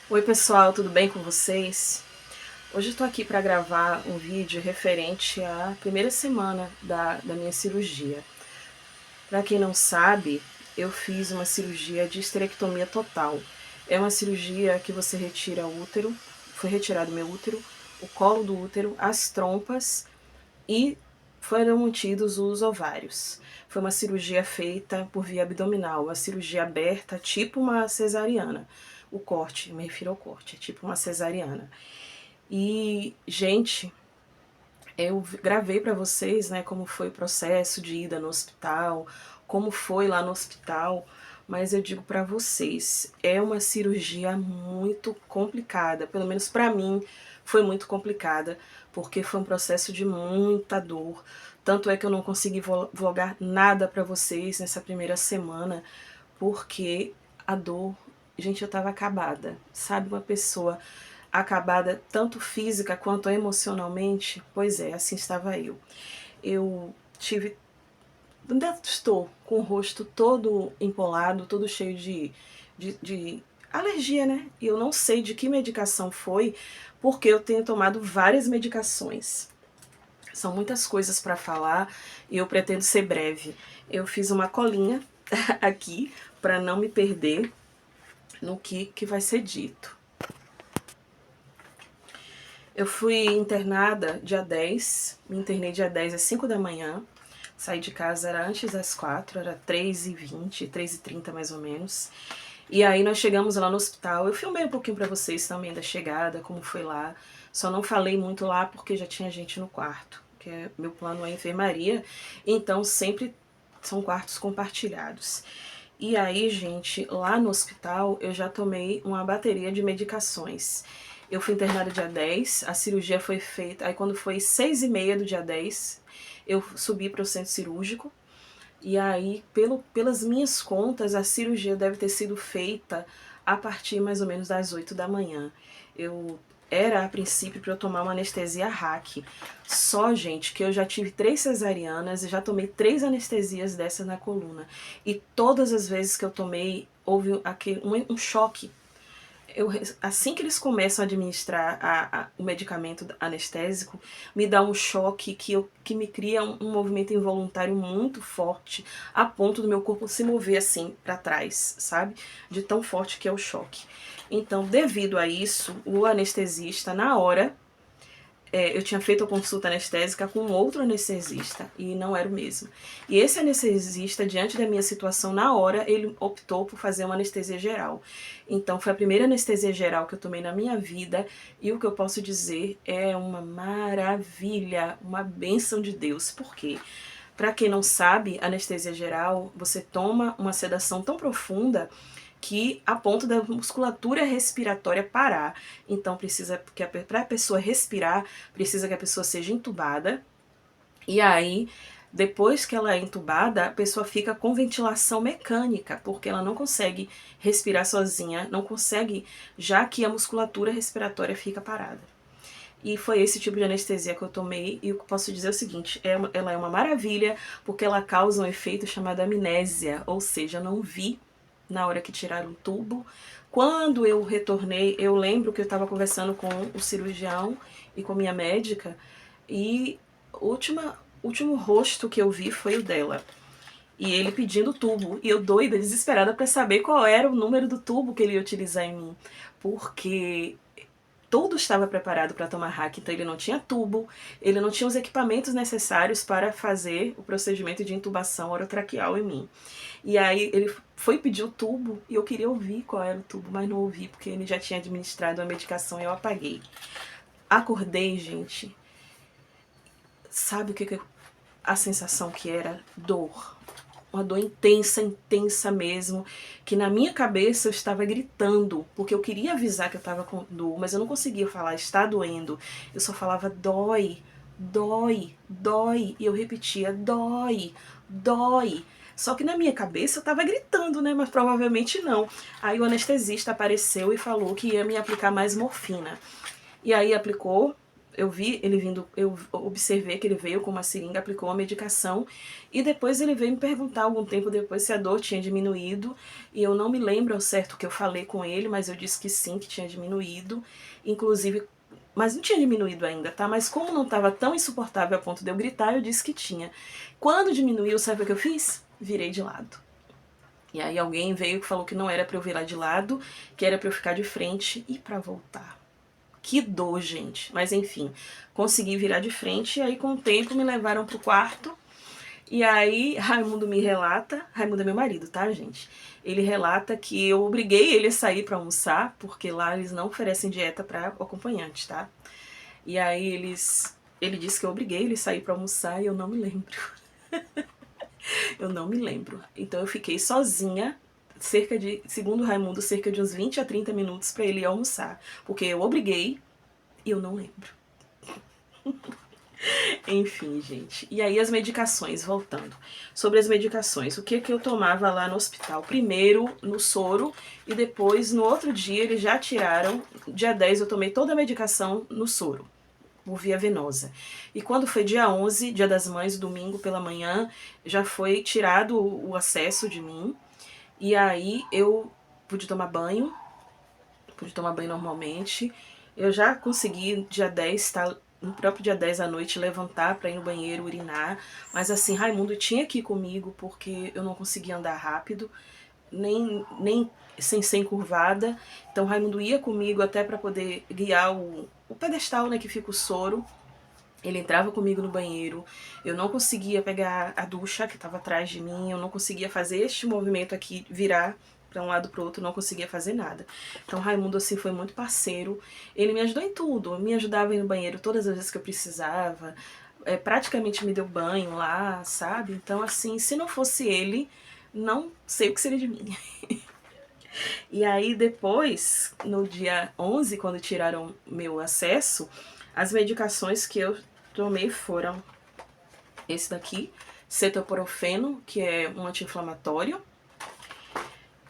Oi pessoal, tudo bem com vocês? Hoje eu tô aqui para gravar um vídeo referente à primeira semana da minha cirurgia. Para quem não sabe, eu fiz uma cirurgia de esterectomia total. É uma cirurgia que você retira o útero, foi retirado meu útero, o colo do útero, as trompas e foram mantidos os ovários. Foi uma cirurgia feita por via abdominal, uma cirurgia aberta, tipo uma cesariana. O corte, me refiro ao corte, é tipo uma cesariana. E, gente, eu gravei para vocês, né, como foi o processo de ida no hospital, como foi lá no hospital, mas eu digo para vocês, é uma cirurgia muito complicada, pelo menos para mim foi muito complicada, porque foi um processo de muita dor. Tanto é que eu não consegui vlogar nada para vocês nessa primeira semana, porque a dor, gente, eu tava acabada. Sabe, uma pessoa acabada tanto física quanto emocionalmente? Pois é, assim estava eu. Eu tive, ainda estou com o rosto todo empolado, todo cheio de alergia, né? E eu não sei de que medicação foi, porque eu tenho tomado várias medicações. São muitas coisas para falar e eu pretendo ser breve. Eu fiz uma colinha aqui para não me perder no que vai ser dito. Eu fui internada dia 10, me internei dia 10 às 5 da manhã, saí de casa era antes das 4, era 3h20, 3h30 mais ou menos. E aí nós chegamos lá no hospital, eu filmei um pouquinho pra vocês também da chegada, como foi lá. Só não falei muito lá porque já tinha gente no quarto, que meu plano é enfermaria, então sempre são quartos compartilhados. E aí, gente, lá no hospital eu já tomei uma bateria de medicações. Eu fui internada dia 10, a cirurgia foi feita, aí quando foi 6h30 do dia 10, eu subi para o centro cirúrgico, e aí, pelas minhas contas, a cirurgia deve ter sido feita a partir mais ou menos das 8 da manhã. Eu era a princípio para eu tomar uma anestesia RAC. Só, gente, que eu já tive 3 cesarianas e já tomei 3 anestesias dessa na coluna. E todas as vezes que eu tomei, houve um choque. Assim que eles começam a administrar o medicamento anestésico, me dá um choque que me cria um movimento involuntário muito forte, a ponto do meu corpo se mover assim para trás, sabe? De tão forte que é o choque. Então, devido a isso, o anestesista, na hora, eu tinha feito a consulta anestésica com outro anestesista e não era o mesmo. E esse anestesista, diante da minha situação na hora, ele optou por fazer uma anestesia geral. Então foi a primeira anestesia geral que eu tomei na minha vida e o que eu posso dizer é uma maravilha, uma bênção de Deus. Por quê? Para quem não sabe, anestesia geral, você toma uma sedação tão profunda que a ponto da musculatura respiratória parar. Então precisa que para a pessoa respirar, precisa que a pessoa seja entubada. E aí, depois que ela é entubada, a pessoa fica com ventilação mecânica, porque ela não consegue respirar sozinha, não consegue, já que a musculatura respiratória fica parada. E foi esse tipo de anestesia que eu tomei, e eu posso dizer o seguinte, ela é uma maravilha, porque ela causa um efeito chamado amnésia, ou seja, eu não vi na hora que tiraram o tubo. Quando eu retornei, eu lembro que eu estava conversando com o cirurgião e com a minha médica, e o último rosto que eu vi foi o dela. E ele pedindo o tubo, e eu doida, desesperada para saber qual era o número do tubo que ele ia utilizar em mim, porque tudo estava preparado para tomar hack, então ele não tinha tubo, ele não tinha os equipamentos necessários para fazer o procedimento de intubação orotraqueal em mim. E aí ele foi pedir o tubo e eu queria ouvir qual era o tubo, mas não ouvi porque ele já tinha administrado a medicação e eu apaguei. Acordei, gente. Sabe o que a sensação que era? Dor. Uma dor intensa, intensa mesmo, que na minha cabeça eu estava gritando, porque eu queria avisar que eu estava com dor, mas eu não conseguia falar, está doendo. Eu só falava dói, dói, dói, e eu repetia dói, dói. Só que na minha cabeça eu estava gritando, né, mas provavelmente não. Aí o anestesista apareceu e falou que ia me aplicar mais morfina. E aí aplicou, eu vi ele vindo, eu observei que ele veio com uma seringa, aplicou a medicação e depois ele veio me perguntar algum tempo depois se a dor tinha diminuído e eu não me lembro ao certo o que eu falei com ele, mas eu disse que sim, que tinha diminuído, inclusive, mas não tinha diminuído ainda, tá? Mas como não estava tão insuportável a ponto de eu gritar, eu disse que tinha. Quando diminuiu, sabe o que eu fiz? Virei de lado. E aí alguém veio e falou que não era pra eu virar de lado, que era pra eu ficar de frente e pra voltar. Que dor, gente. Mas enfim, consegui virar de frente e aí com o tempo me levaram pro quarto. E aí Raimundo me relata, Raimundo é meu marido, tá, gente? Ele relata que eu obriguei ele a sair pra almoçar, porque lá eles não oferecem dieta pra acompanhante, tá? E aí ele disse que eu obriguei ele a sair pra almoçar e eu não me lembro. Eu não me lembro. Então eu fiquei sozinha, segundo o Raimundo, cerca de uns 20 a 30 minutos pra ele ir almoçar. Porque eu obriguei e eu não lembro. Enfim, gente. E aí as medicações, voltando. Sobre as medicações, o que eu tomava lá no hospital? Primeiro no soro e depois no outro dia eles já tiraram. Dia 10 eu tomei toda a medicação no soro, por via venosa. E quando foi dia 11, dia das mães, domingo pela manhã, já foi tirado o acesso de mim. E aí eu pude tomar banho normalmente. Eu já consegui, dia 10, no próprio dia 10 à noite, levantar para ir no banheiro, urinar. Mas assim, Raimundo tinha que ir comigo porque eu não conseguia andar rápido, nem sem ser encurvada. Então Raimundo ia comigo até para poder guiar o pedestal, né, que fica o soro. Ele entrava comigo no banheiro, eu não conseguia pegar a ducha que estava atrás de mim, eu não conseguia fazer este movimento aqui, virar para um lado para o outro, não conseguia fazer nada. Então Raimundo assim foi muito parceiro, ele me ajudou em tudo, me ajudava a ir no banheiro todas as vezes que eu precisava, praticamente me deu banho lá, sabe? Então assim, se não fosse ele, não sei o que seria de mim. E aí depois, no dia 11, quando tiraram meu acesso, as medicações que eu tomei foram esse daqui, cetoporofeno, que é um anti-inflamatório,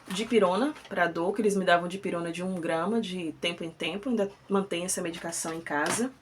dipirona para dor, que eles me davam dipirona de 1 grama de tempo em tempo, ainda mantenho essa medicação em casa.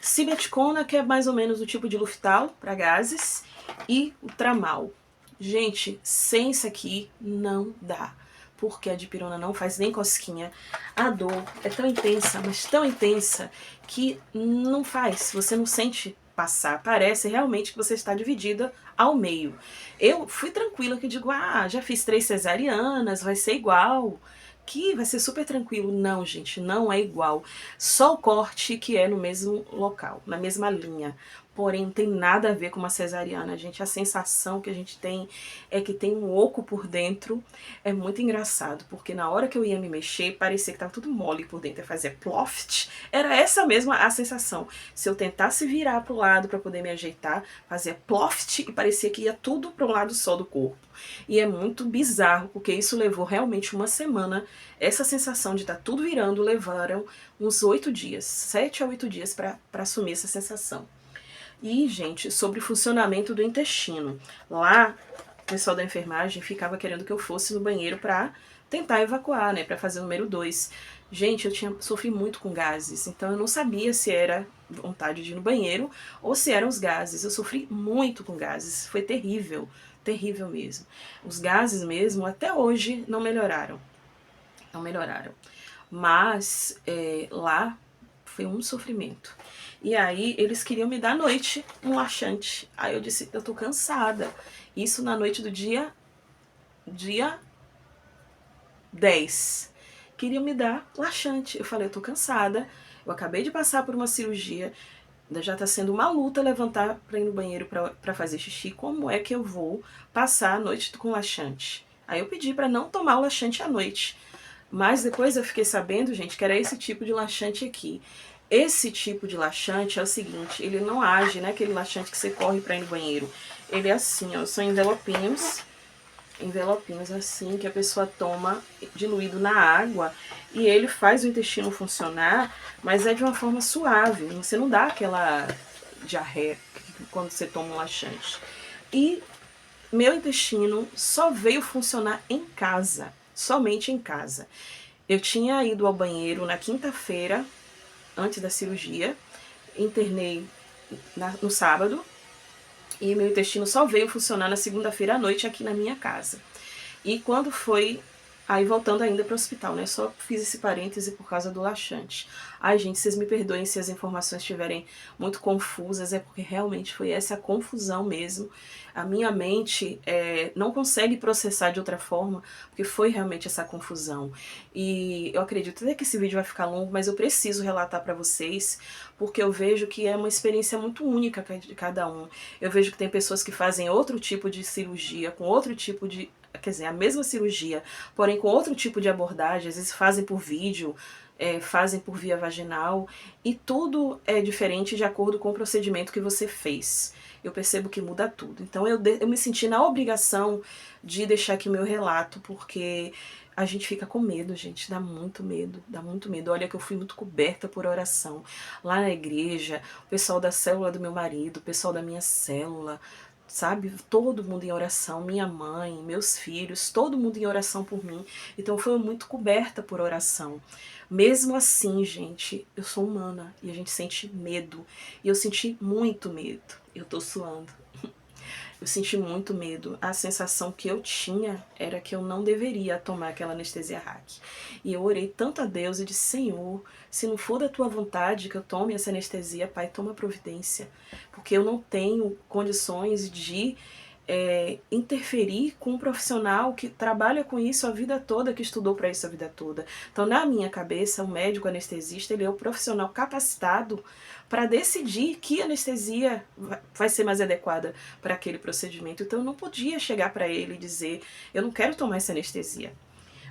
Simeticona, que é mais ou menos o tipo de Luftal para gases, e o Tramal. Gente, sem isso aqui não dá, porque a dipirona não faz nem cosquinha. A dor é tão intensa, mas tão intensa, que não faz, você não sente passar, parece realmente que você está dividida ao meio. Eu fui tranquila que digo, já fiz 3 cesarianas, vai ser igual, que vai ser super tranquilo. Não, gente, não é igual. Só o corte que é no mesmo local, na mesma linha. Porém, não tem nada a ver com uma cesariana, gente. A sensação que a gente tem é que tem um oco por dentro. É muito engraçado, porque na hora que eu ia me mexer, parecia que tava tudo mole por dentro. Eu fazia ploft. Era essa mesma a sensação. Se eu tentasse virar pro lado para poder me ajeitar, fazia ploft e parecia que ia tudo para um lado só do corpo. E é muito bizarro, porque isso levou realmente uma semana. Essa sensação de estar tudo virando levaram uns 8 dias, 7 a 8 dias para assumir essa sensação. E, gente, sobre o funcionamento do intestino. Lá, o pessoal da enfermagem ficava querendo que eu fosse no banheiro para tentar evacuar, né, para fazer o número 2. Gente, eu sofri muito com gases, então eu não sabia se era vontade de ir no banheiro ou se eram os gases. Eu sofri muito com gases, foi terrível, terrível mesmo. Os gases mesmo, até hoje, não melhoraram. Não melhoraram. Mas lá foi um sofrimento. E aí eles queriam me dar à noite um laxante. Aí eu disse, eu tô cansada. Isso na noite do dia 10. Queriam me dar laxante. Eu falei, eu tô cansada. Eu acabei de passar por uma cirurgia. Já tá sendo uma luta levantar pra ir no banheiro pra fazer xixi. Como é que eu vou passar a noite com laxante? Aí eu pedi pra não tomar o laxante à noite. Mas depois eu fiquei sabendo, gente, que era esse tipo de laxante aqui. Esse tipo de laxante é o seguinte, ele não age, né, aquele laxante que você corre pra ir no banheiro. Ele é assim, ó, são envelopinhos assim, que a pessoa toma diluído na água e ele faz o intestino funcionar, mas é de uma forma suave, você não dá aquela diarreia quando você toma um laxante. E meu intestino só veio funcionar em casa, somente em casa. Eu tinha ido ao banheiro na quinta-feira, antes da cirurgia, internei no sábado, e meu intestino só veio funcionar na segunda-feira à noite aqui na minha casa. E quando foi... Aí voltando ainda para o hospital, né? Só fiz esse parêntese por causa do laxante. Ai, gente, vocês me perdoem se as informações estiverem muito confusas, é porque realmente foi essa confusão mesmo. A minha mente não consegue processar de outra forma, porque foi realmente essa confusão. E eu acredito até que esse vídeo vai ficar longo, mas eu preciso relatar para vocês, porque eu vejo que é uma experiência muito única de cada um. Eu vejo que tem pessoas que fazem outro tipo de cirurgia, com outro tipo de... Quer dizer, a mesma cirurgia, porém com outro tipo de abordagem, às vezes fazem por vídeo, fazem por via vaginal, e tudo é diferente de acordo com o procedimento que você fez. Eu percebo que muda tudo. Então eu me senti na obrigação de deixar aqui o meu relato, porque a gente fica com medo, gente, dá muito medo, dá muito medo. Olha que eu fui muito coberta por oração. Lá na igreja, o pessoal da célula do meu marido, o pessoal da minha célula, sabe, todo mundo em oração, minha mãe, meus filhos, todo mundo em oração por mim. Então foi muito coberta por oração. Mesmo assim, gente, eu sou humana e a gente sente medo. E eu senti muito medo. Eu tô suando. Eu senti muito medo. A sensação que eu tinha era que eu não deveria tomar aquela anestesia hack. E eu orei tanto a Deus e disse: Senhor, se não for da tua vontade que eu tome essa anestesia, Pai, toma providência. Porque eu não tenho condições de interferir com um profissional que trabalha com isso a vida toda, que estudou para isso a vida toda. Então, na minha cabeça, o médico anestesista, ele é o profissional capacitado para decidir que anestesia vai ser mais adequada para aquele procedimento. Então, eu não podia chegar para ele e dizer: eu não quero tomar essa anestesia.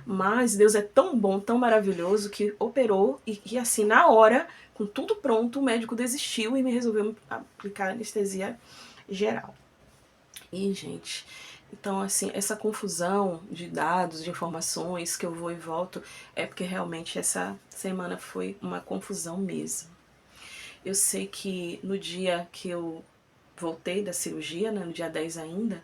Mas Deus é tão bom, tão maravilhoso, que operou e assim, na hora, com tudo pronto, o médico desistiu e me resolveu aplicar anestesia geral. E, gente, então, assim, essa confusão de dados, de informações que eu vou e volto, é porque realmente essa semana foi uma confusão mesmo. Eu sei que no dia que eu voltei da cirurgia, né, no dia 10 ainda,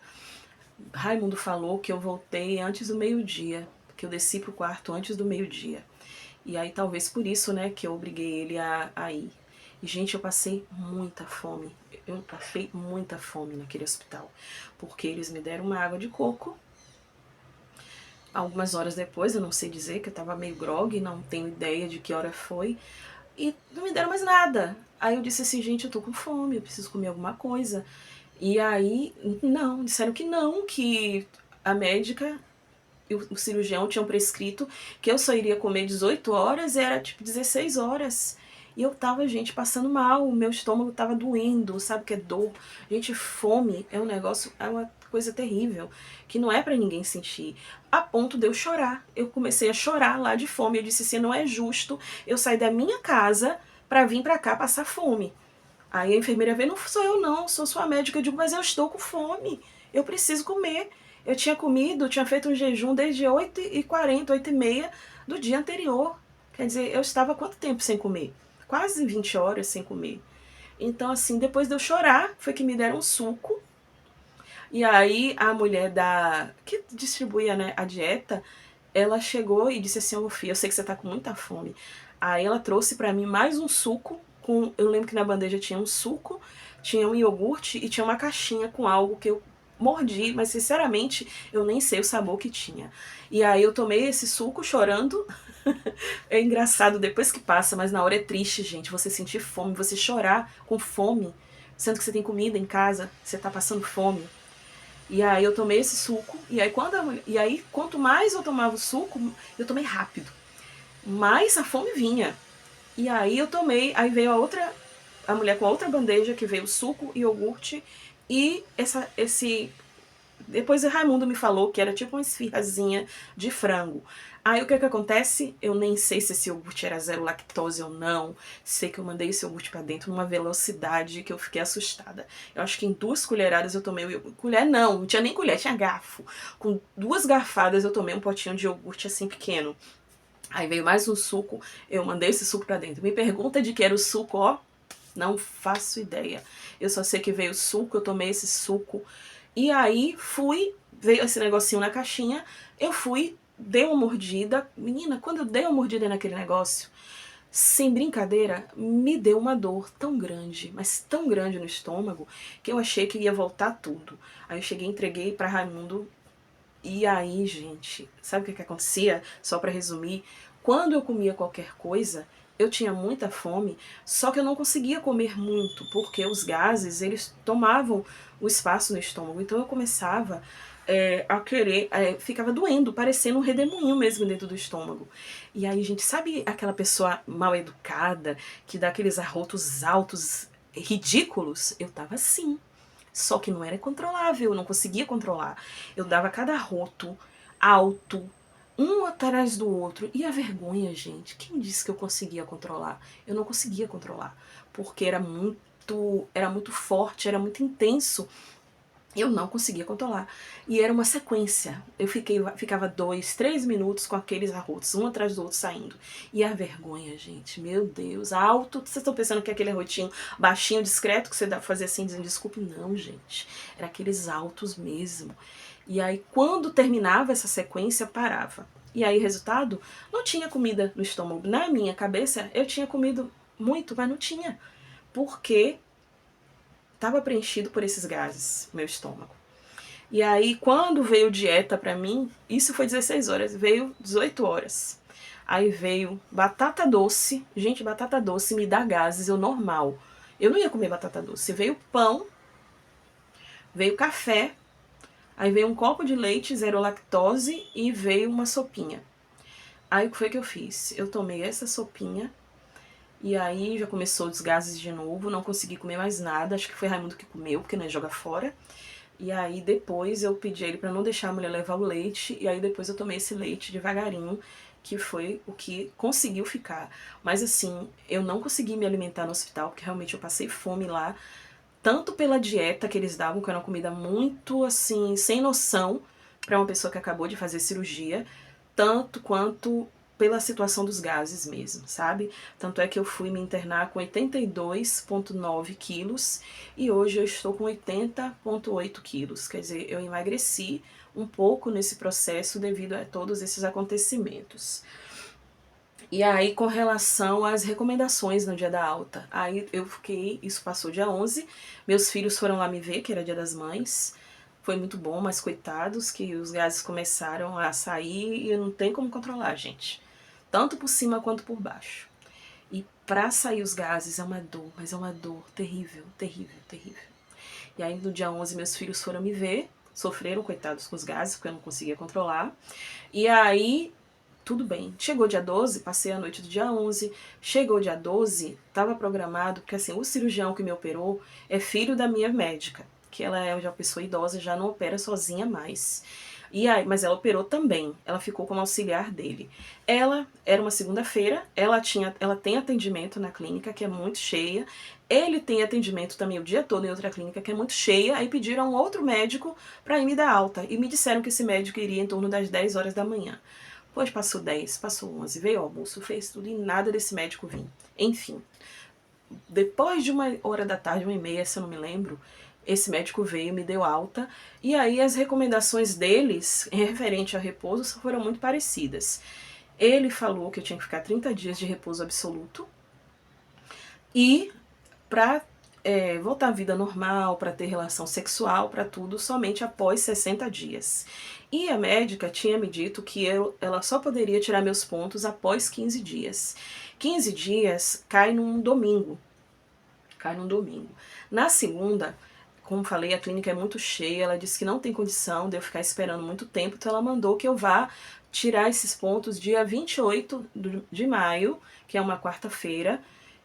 Raimundo falou que eu voltei antes do meio-dia, que eu desci pro quarto antes do meio-dia. E aí talvez por isso, né, que eu obriguei ele a ir. E, gente, eu passei muita fome. Eu passei muita fome naquele hospital. Porque eles me deram uma água de coco. Algumas horas depois, eu não sei dizer, que eu tava meio grogue, não tenho ideia de que hora foi. E não me deram mais nada. Aí eu disse assim: gente, eu tô com fome, eu preciso comer alguma coisa. E aí, não, disseram que não, que a médica e o cirurgião tinham prescrito que eu só iria comer 18 horas, e era tipo 16 horas. E eu tava, gente, passando mal, o meu estômago tava doendo, sabe o que é dor? Gente, fome é um negócio, é uma coisa terrível, que não é pra ninguém sentir. A ponto de eu chorar. Eu comecei a chorar lá de fome. Eu disse assim: não é justo eu sair da minha casa pra vir pra cá passar fome. Aí a enfermeira veio: não sou eu não, sou sua médica. Eu digo: mas eu estou com fome, eu preciso comer. Eu tinha comido, tinha feito um jejum desde 8h40, 8h30 do dia anterior. Quer dizer, eu estava quanto tempo sem comer? Quase 20 horas sem comer. Então, assim, depois de eu chorar, foi que me deram um suco. E aí a mulher que distribuía, né, a dieta, ela chegou e disse assim: ô filha, eu sei que você tá com muita fome. Aí ela trouxe pra mim mais um suco, eu lembro que na bandeja tinha um suco, tinha um iogurte e tinha uma caixinha com algo que eu mordi, mas sinceramente eu nem sei o sabor que tinha. E aí eu tomei esse suco chorando. É engraçado depois que passa, mas na hora é triste, gente. Você sentir fome, você chorar com fome, sendo que você tem comida em casa, você tá passando fome. E aí eu tomei esse suco, e aí quanto mais eu tomava o suco, eu tomei rápido, mais a fome vinha. E aí eu tomei, aí veio a mulher com a outra bandeja, que veio o suco, iogurte e depois o Raimundo me falou que era tipo uma esfirrazinha de frango. Aí o que acontece? Eu nem sei se esse iogurte era zero lactose ou não. Sei que eu mandei esse iogurte pra dentro numa velocidade que eu fiquei assustada. Eu acho que em 2 colheradas eu tomei o iogurte. Colher não tinha nem colher, tinha garfo. Com 2 garfadas eu tomei um potinho de iogurte assim pequeno. Aí veio mais um suco, eu mandei esse suco pra dentro. Me pergunta de que era o suco, ó, não faço ideia. Eu só sei que veio o suco, eu tomei esse suco. E aí veio esse negocinho na caixinha, eu fui, dei uma mordida. Menina, quando eu dei uma mordida naquele negócio, sem brincadeira, me deu uma dor tão grande, mas tão grande no estômago, que eu achei que ia voltar tudo. Aí eu cheguei, entreguei pra Raimundo, e aí, gente, sabe o que acontecia? Só pra resumir, quando eu comia qualquer coisa, eu tinha muita fome, só que eu não conseguia comer muito, porque os gases, eles tomavam o espaço no estômago. Então eu começava a querer, ficava doendo, parecendo um redemoinho mesmo dentro do estômago. E aí, gente, sabe aquela pessoa mal educada, que dá aqueles arrotos altos, ridículos? Eu tava assim. Só que não era controlável, eu não conseguia controlar. Eu dava cada arroto alto, um atrás do outro. E a vergonha, gente, quem disse que eu conseguia controlar? Eu não conseguia controlar, porque era muito forte, era muito intenso. Eu não conseguia controlar. E era uma sequência. Ficava 2, 3 minutos com aqueles arrotos, um atrás do outro saindo. E a vergonha, gente, meu Deus, alto. Vocês estão pensando que é aquele arrotinho baixinho, discreto, que você dá pra fazer assim, dizendo desculpe? Não, gente. Era aqueles altos mesmo. E aí, quando terminava essa sequência, parava. E aí, resultado, não tinha comida no estômago. Na minha cabeça, eu tinha comido muito, mas não tinha. Porque estava preenchido por esses gases, meu estômago. E aí, quando veio dieta pra mim, isso foi 16 horas, veio 18 horas. Aí veio batata doce. Gente, batata doce me dá gases, eu normal. Eu não ia comer batata doce. Veio pão, veio café, aí veio um copo de leite, zero lactose e veio uma sopinha. Aí o que foi que eu fiz? Eu tomei essa sopinha e aí já começou os gases de novo, não consegui comer mais nada. Acho que foi Raimundo que comeu, porque não é joga fora. E aí depois eu pedi a ele pra não deixar a mulher levar o leite, e aí depois eu tomei esse leite devagarinho, que foi o que conseguiu ficar. Mas assim, eu não consegui me alimentar no hospital, porque realmente eu passei fome lá, tanto pela dieta que eles davam, que era uma comida muito assim, sem noção, pra uma pessoa que acabou de fazer cirurgia, tanto quanto pela situação dos gases mesmo, sabe? Tanto é que eu fui me internar com 82,9 quilos e hoje eu estou com 80,8 quilos. Quer dizer, eu emagreci um pouco nesse processo devido a todos esses acontecimentos. E aí, com relação às recomendações no dia da alta, aí eu fiquei, isso passou dia 11, meus filhos foram lá me ver, que era dia das mães, foi muito bom, mas coitados, que os gases começaram a sair e não tem como controlar, gente. Tanto por cima quanto por baixo. E pra sair os gases é uma dor, mas é uma dor terrível, terrível, terrível. E aí no dia 11 meus filhos foram me ver, sofreram, coitados, com os gases, porque eu não conseguia controlar. E aí tudo bem. Chegou dia 12, passei a noite do dia 11. Chegou dia 12, estava programado, porque assim, o cirurgião que me operou é filho da minha médica, que ela é já uma pessoa idosa, já não opera sozinha mais. E aí, mas ela operou também, ela ficou como auxiliar dele. Ela era uma segunda-feira, ela tem atendimento na clínica que é muito cheia. Ele tem atendimento também o dia todo em outra clínica que é muito cheia. Aí pediram a um outro médico para ir me dar alta e me disseram que esse médico iria em torno das 10 horas da manhã. Pois passou 10, passou 11, veio o almoço, fez tudo e nada desse médico vir. Enfim, depois de 1 hora da tarde, 1h30, se eu não me lembro, esse médico veio, me deu alta, e aí as recomendações deles, em referente ao repouso, foram muito parecidas. Ele falou que eu tinha que ficar 30 dias de repouso absoluto, e para voltar à vida normal, para ter relação sexual, para tudo, somente após 60 dias. E a médica tinha me dito que ela só poderia tirar meus pontos após 15 dias. 15 dias cai num domingo. Cai num domingo. Na segunda, como falei, a clínica é muito cheia, ela disse que não tem condição de eu ficar esperando muito tempo, então ela mandou que eu vá tirar esses pontos dia 28 de maio, que é uma quarta-feira,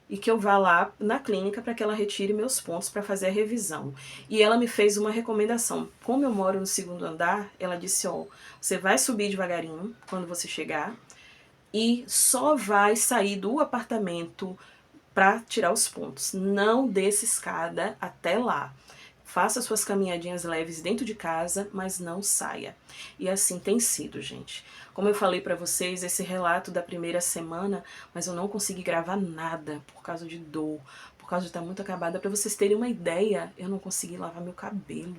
e que eu vá lá na clínica para que ela retire meus pontos para fazer a revisão. E ela me fez uma recomendação. Como eu moro no segundo andar, ela disse, ó, você vai subir devagarinho quando você chegar e só vai sair do apartamento para tirar os pontos. Não desça escada até lá. Faça suas caminhadinhas leves dentro de casa, mas não saia. E assim tem sido, gente. Como eu falei pra vocês, esse relato da primeira semana, mas eu não consegui gravar nada por causa de dor, por causa de estar muito acabada. Pra vocês terem uma ideia, eu não consegui lavar meu cabelo.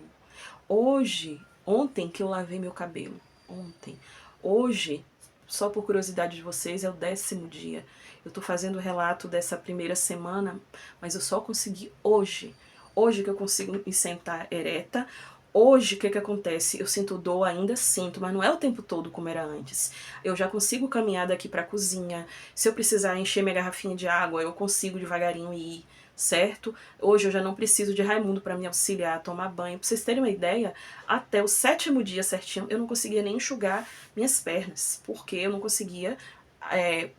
Ontem que eu lavei meu cabelo. Ontem. Hoje só por curiosidade de vocês, é o 10º dia. Eu tô fazendo o relato dessa primeira semana, mas eu só consegui hoje. Hoje que eu consigo me sentar ereta. Hoje, o que que acontece? Eu sinto dor, ainda sinto, mas não é o tempo todo como era antes. Eu já consigo caminhar daqui pra cozinha. Se eu precisar encher minha garrafinha de água, eu consigo devagarinho ir, certo? Hoje eu já não preciso de Raimundo para me auxiliar a tomar banho. Pra vocês terem uma ideia, até o 7º dia certinho, eu não conseguia nem enxugar minhas pernas, porque eu não conseguia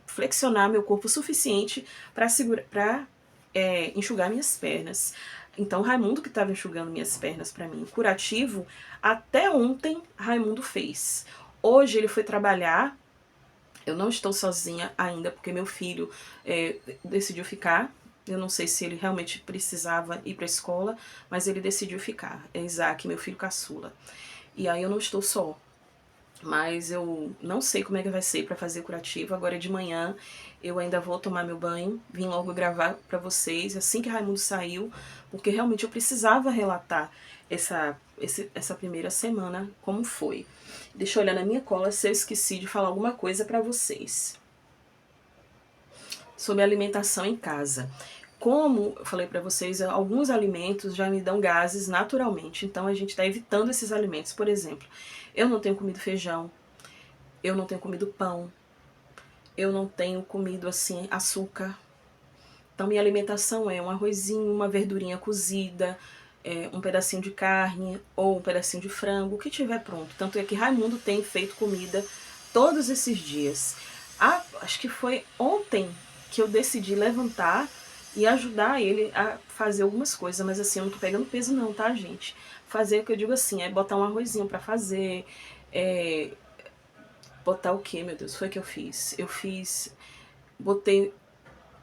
flexionar meu corpo o suficiente para enxugar minhas pernas. Então Raimundo que estava enxugando minhas pernas para mim. O curativo, até ontem, Raimundo fez. Hoje ele foi trabalhar. Eu não estou sozinha ainda, porque meu filho decidiu ficar. Eu não sei se ele realmente precisava ir para a escola, mas ele decidiu ficar. É Isaac, meu filho caçula. E aí eu não estou só. Mas eu não sei como é que vai ser para fazer curativo. Agora de manhã eu ainda vou tomar meu banho, vim logo gravar para vocês assim que Raimundo saiu, porque realmente eu precisava relatar essa primeira semana como foi. Deixa eu olhar na minha cola se eu esqueci de falar alguma coisa para vocês sobre alimentação em casa. Como eu falei para vocês, alguns alimentos já me dão gases naturalmente, então a gente está evitando esses alimentos. Por exemplo, eu não tenho comido feijão, eu não tenho comido pão, eu não tenho comido assim açúcar. Então minha alimentação é um arrozinho, uma verdurinha cozida, um pedacinho de carne ou um pedacinho de frango, o que tiver pronto. Tanto é que Raimundo tem feito comida todos esses dias. Acho que foi ontem que eu decidi levantar e ajudar ele a fazer algumas coisas, mas assim, eu não tô pegando peso não, tá, gente? Fazer o que eu digo assim, é botar um arrozinho pra fazer, botar o que, meu Deus, foi que eu fiz? Botei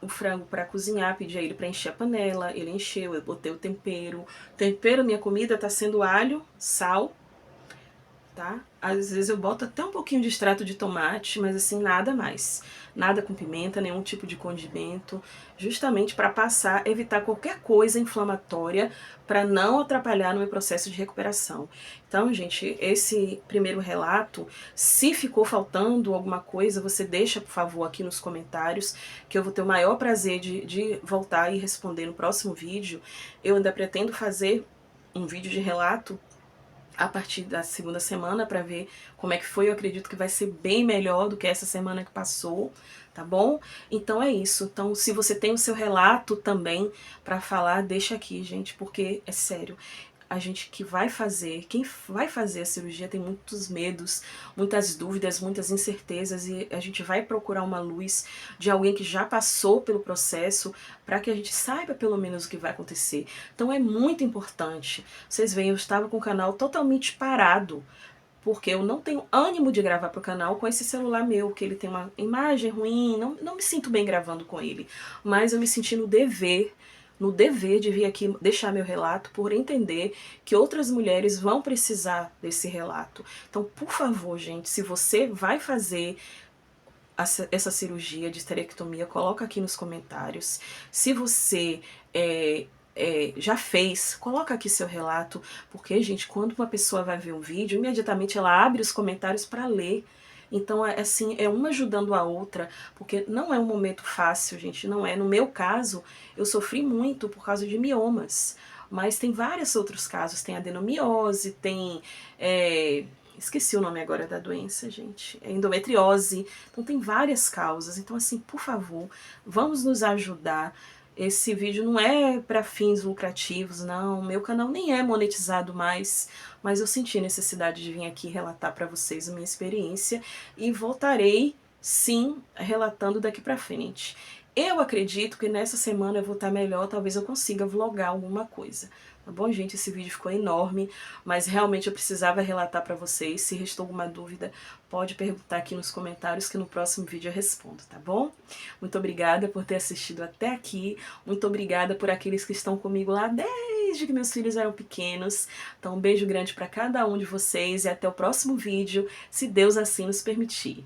o frango para cozinhar, pedi a ele para encher a panela, ele encheu, eu botei o tempero. Tempero, minha comida tá sendo alho, sal, tá? Às vezes eu boto até um pouquinho de extrato de tomate, mas assim, nada mais. Nada com pimenta, nenhum tipo de condimento, justamente para passar, evitar qualquer coisa inflamatória, para não atrapalhar no meu processo de recuperação. Então, gente, esse primeiro relato, se ficou faltando alguma coisa, você deixa, por favor, aqui nos comentários, que eu vou ter o maior prazer de voltar e responder no próximo vídeo. Eu ainda pretendo fazer um vídeo de relato a partir da segunda semana para ver como é que foi. Eu acredito que vai ser bem melhor do que essa semana que passou, tá bom? Então é isso. Então, se você tem o seu relato também para falar, deixa aqui, gente, porque é sério. A gente que vai fazer, quem vai fazer a cirurgia tem muitos medos, muitas dúvidas, muitas incertezas, e a gente vai procurar uma luz de alguém que já passou pelo processo para que a gente saiba pelo menos o que vai acontecer. Então é muito importante. Vocês veem, eu estava com o canal totalmente parado, porque eu não tenho ânimo de gravar pro canal com esse celular meu, que ele tem uma imagem ruim, não me sinto bem gravando com ele, mas eu me senti no dever de vir aqui deixar meu relato, por entender que outras mulheres vão precisar desse relato. Então, por favor, gente, se você vai fazer essa cirurgia de esterectomia, coloca aqui nos comentários. Se você já fez, coloca aqui seu relato, porque, gente, quando uma pessoa vai ver um vídeo, imediatamente ela abre os comentários para ler. Então, assim, é uma ajudando a outra, porque não é um momento fácil, gente, não é. No meu caso, eu sofri muito por causa de miomas, mas tem vários outros casos, tem adenomiose, tem... esqueci o nome agora da doença, gente. É endometriose. Então tem várias causas. Então, assim, por favor, vamos nos ajudar. Esse vídeo não é para fins lucrativos, não. Meu canal nem é monetizado mais, mas eu senti necessidade de vir aqui relatar para vocês a minha experiência e voltarei, sim, relatando daqui para frente. Eu acredito que nessa semana eu vou estar melhor, talvez eu consiga vlogar alguma coisa. Tá bom, gente? Esse vídeo ficou enorme, mas realmente eu precisava relatar para vocês. Se restou alguma dúvida, pode perguntar aqui nos comentários que no próximo vídeo eu respondo, tá bom? Muito obrigada por ter assistido até aqui. Muito obrigada por aqueles que estão comigo lá desde que meus filhos eram pequenos. Então, um beijo grande para cada um de vocês e até o próximo vídeo, se Deus assim nos permitir.